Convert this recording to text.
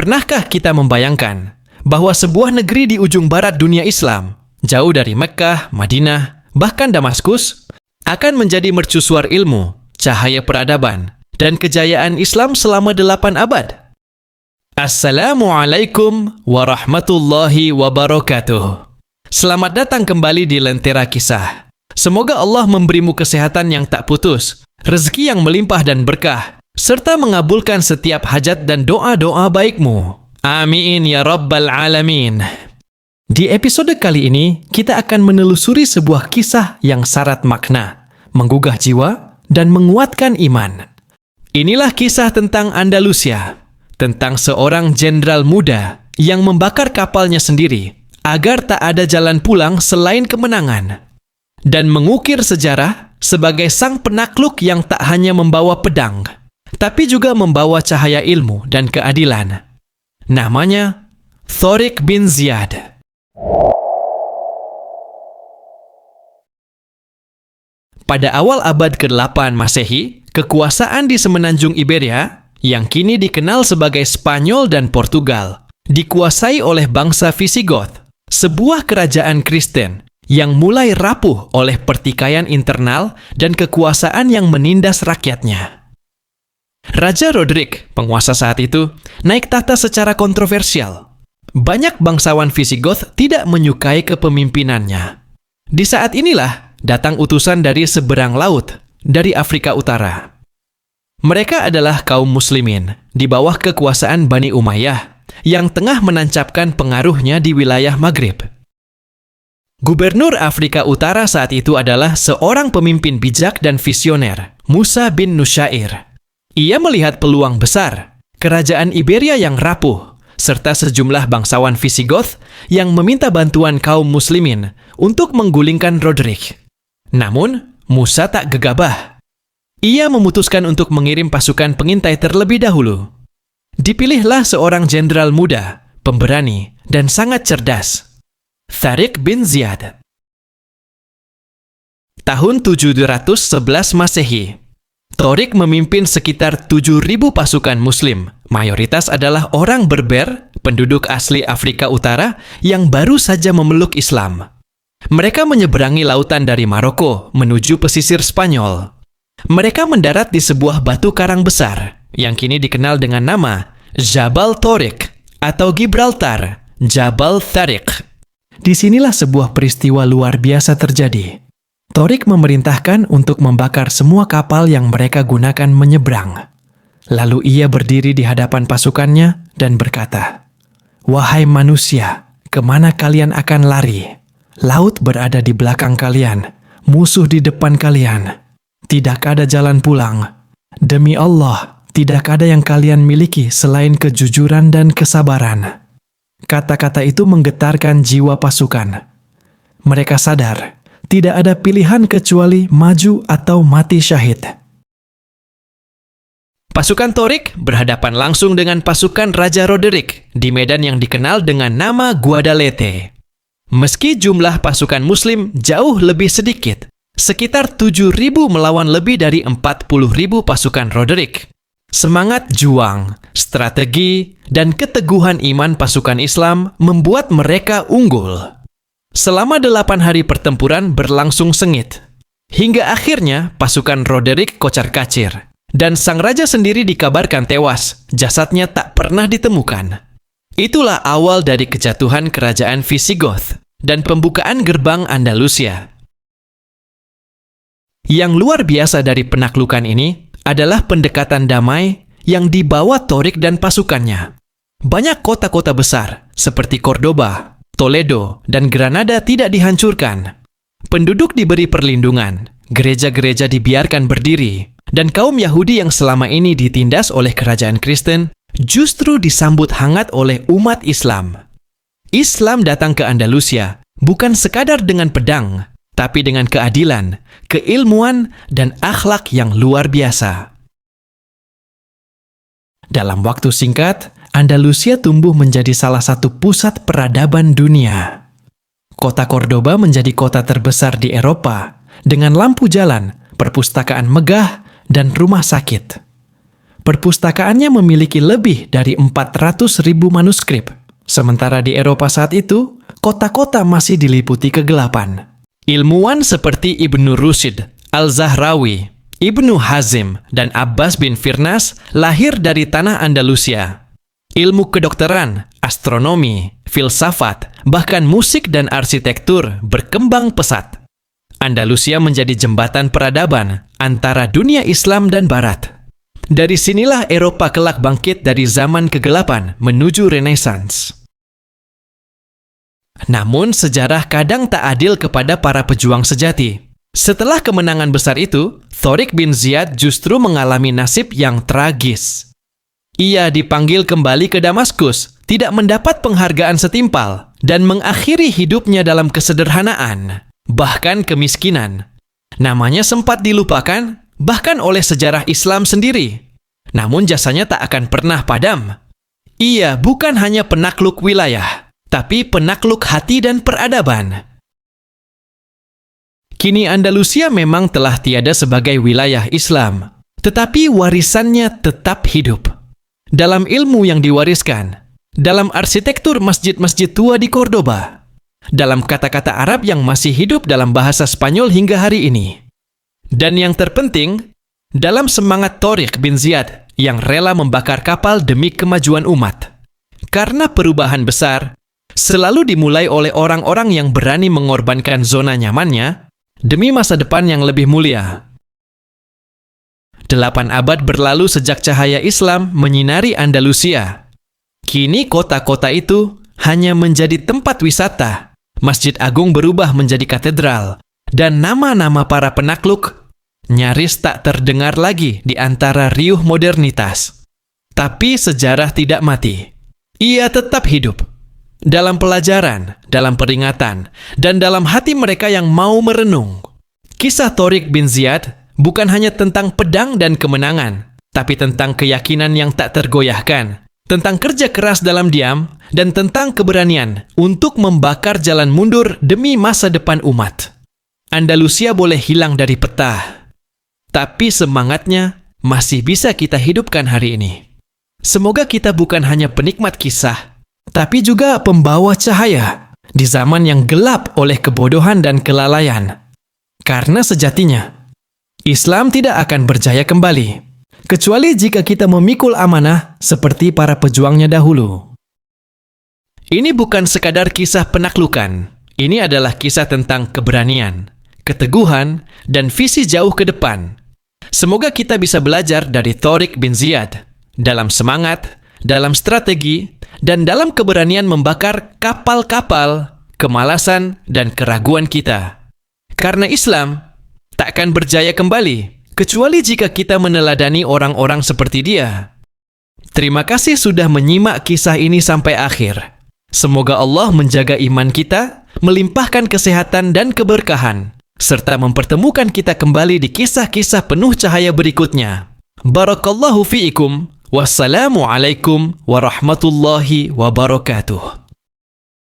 Pernahkah kita membayangkan bahwa sebuah negeri di ujung barat dunia Islam, jauh dari Mekkah, Madinah, bahkan Damaskus, akan menjadi mercusuar ilmu, cahaya peradaban, dan kejayaan Islam selama 8 abad? Assalamualaikum warahmatullahi wabarakatuh. Selamat datang kembali di Lentera Kisah. Semoga Allah memberimu kesehatan yang tak putus, rezeki yang melimpah dan berkah, serta mengabulkan setiap hajat dan doa-doa baikmu. Amin ya rabbal alamin. Di episode kali ini, kita akan menelusuri sebuah kisah yang syarat makna, menggugah jiwa, dan menguatkan iman. Inilah kisah tentang Andalusia, tentang seorang jenderal muda yang membakar kapalnya sendiri agar tak ada jalan pulang selain kemenangan, dan mengukir sejarah sebagai sang penakluk yang tak hanya membawa pedang, tapi juga membawa cahaya ilmu dan keadilan. Namanya Thariq bin Ziyad. Pada awal abad ke-8 Masehi, kekuasaan di semenanjung Iberia, yang kini dikenal sebagai Spanyol dan Portugal, dikuasai oleh bangsa Visigoth, sebuah kerajaan Kristen yang mulai rapuh oleh pertikaian internal dan kekuasaan yang menindas rakyatnya. Raja Roderick, penguasa saat itu, naik tahta secara kontroversial. Banyak bangsawan Visigoth tidak menyukai kepemimpinannya. Di saat inilah datang utusan dari seberang laut, dari Afrika Utara. Mereka adalah kaum muslimin di bawah kekuasaan Bani Umayyah yang tengah menancapkan pengaruhnya di wilayah Maghrib. Gubernur Afrika Utara saat itu adalah seorang pemimpin bijak dan visioner, Musa bin Nusyair. Ia melihat peluang besar, kerajaan Iberia yang rapuh, serta sejumlah bangsawan Visigoth yang meminta bantuan kaum muslimin untuk menggulingkan Roderick. Namun, Musa tak gegabah. Ia memutuskan untuk mengirim pasukan pengintai terlebih dahulu. Dipilihlah seorang jenderal muda, pemberani, dan sangat cerdas, Thariq bin Ziyad. Tahun 711 Masehi, Thariq memimpin sekitar 7.000 pasukan muslim. Mayoritas adalah orang Berber, penduduk asli Afrika Utara yang baru saja memeluk Islam. Mereka menyeberangi lautan dari Maroko menuju pesisir Spanyol. Mereka mendarat di sebuah batu karang besar yang kini dikenal dengan nama Jabal Thariq atau Gibraltar, Jabal Thariq. Disinilah sebuah peristiwa luar biasa terjadi. Thariq memerintahkan untuk membakar semua kapal yang mereka gunakan menyeberang. Lalu ia berdiri di hadapan pasukannya dan berkata, "Wahai manusia, kemana kalian akan lari? Laut berada di belakang kalian, musuh di depan kalian. Tidak ada jalan pulang. Demi Allah, tidak ada yang kalian miliki selain kejujuran dan kesabaran." Kata-kata itu menggetarkan jiwa pasukan. Mereka sadar, tidak ada pilihan kecuali maju atau mati syahid. Pasukan Thariq berhadapan langsung dengan pasukan Raja Roderick di medan yang dikenal dengan nama Guadalete. Meski jumlah pasukan muslim jauh lebih sedikit, sekitar 7.000 melawan lebih dari 40.000 pasukan Roderick. Semangat juang, strategi, dan keteguhan iman pasukan Islam membuat mereka unggul. Selama 8 hari pertempuran berlangsung sengit, hingga akhirnya pasukan Roderick kocar-kacir, dan sang raja sendiri dikabarkan tewas, jasadnya tak pernah ditemukan. Itulah awal dari kejatuhan kerajaan Visigoth dan pembukaan gerbang Andalusia. Yang luar biasa dari penaklukan ini adalah pendekatan damai yang dibawa Thariq dan pasukannya. Banyak kota-kota besar seperti Cordoba, Toledo, dan Granada tidak dihancurkan. Penduduk diberi perlindungan, gereja-gereja dibiarkan berdiri, dan kaum Yahudi yang selama ini ditindas oleh kerajaan Kristen justru disambut hangat oleh umat Islam. Islam datang ke Andalusia bukan sekadar dengan pedang, tapi dengan keadilan, keilmuan, dan akhlak yang luar biasa. Dalam waktu singkat, Andalusia tumbuh menjadi salah satu pusat peradaban dunia. Kota Cordoba menjadi kota terbesar di Eropa, dengan lampu jalan, perpustakaan megah, dan rumah sakit. Perpustakaannya memiliki lebih dari 400.000 manuskrip. Sementara di Eropa saat itu, kota-kota masih diliputi kegelapan. Ilmuwan seperti Ibnu Rushd, Al-Zahrawi, Ibnu Hazm, dan Abbas bin Firnas lahir dari tanah Andalusia. Ilmu kedokteran, astronomi, filsafat, bahkan musik dan arsitektur berkembang pesat. Andalusia menjadi jembatan peradaban antara dunia Islam dan Barat. Dari sinilah Eropa kelak bangkit dari zaman kegelapan menuju Renaissance. Namun sejarah kadang tak adil kepada para pejuang sejati. Setelah kemenangan besar itu, Thariq bin Ziyad justru mengalami nasib yang tragis. Ia dipanggil kembali ke Damaskus, tidak mendapat penghargaan setimpal, dan mengakhiri hidupnya dalam kesederhanaan, bahkan kemiskinan. Namanya sempat dilupakan, bahkan oleh sejarah Islam sendiri. Namun jasanya tak akan pernah padam. Ia bukan hanya penakluk wilayah, tapi penakluk hati dan peradaban. Kini Andalusia memang telah tiada sebagai wilayah Islam, tetapi warisannya tetap hidup. Dalam ilmu yang diwariskan, dalam arsitektur masjid-masjid tua di Cordoba, dalam kata-kata Arab yang masih hidup dalam bahasa Spanyol hingga hari ini. Dan yang terpenting, dalam semangat Thariq bin Ziyad yang rela membakar kapal demi kemajuan umat. Karena perubahan besar selalu dimulai oleh orang-orang yang berani mengorbankan zona nyamannya demi masa depan yang lebih mulia. 8 abad berlalu sejak cahaya Islam menyinari Andalusia. Kini kota-kota itu hanya menjadi tempat wisata. Masjid Agung berubah menjadi katedral, dan nama-nama para penakluk nyaris tak terdengar lagi di antara riuh modernitas. Tapi sejarah tidak mati. Ia tetap hidup. Dalam pelajaran, dalam peringatan, dan dalam hati mereka yang mau merenung. Kisah Thariq bin Ziyad bukan hanya tentang pedang dan kemenangan, tapi tentang keyakinan yang tak tergoyahkan, tentang kerja keras dalam diam, dan tentang keberanian untuk membakar jalan mundur demi masa depan umat. Andalusia boleh hilang dari peta, tapi semangatnya masih bisa kita hidupkan hari ini. Semoga kita bukan hanya penikmat kisah, tapi juga pembawa cahaya di zaman yang gelap oleh kebodohan dan kelalaian. Karena sejatinya, Islam tidak akan berjaya kembali, kecuali jika kita memikul amanah seperti para pejuangnya dahulu. Ini bukan sekadar kisah penaklukan. Ini adalah kisah tentang keberanian, keteguhan, dan visi jauh ke depan. Semoga kita bisa belajar dari Thariq bin Ziyad dalam semangat, dalam strategi, dan dalam keberanian membakar kapal-kapal, kemalasan, dan keraguan kita. Karena Islam tak akan berjaya kembali, kecuali jika kita meneladani orang-orang seperti dia. Terima kasih sudah menyimak kisah ini sampai akhir. Semoga Allah menjaga iman kita, melimpahkan kesehatan dan keberkahan, serta mempertemukan kita kembali di kisah-kisah penuh cahaya berikutnya. Barakallahu fiikum. Wassalamualaikum warahmatullahi wabarakatuh.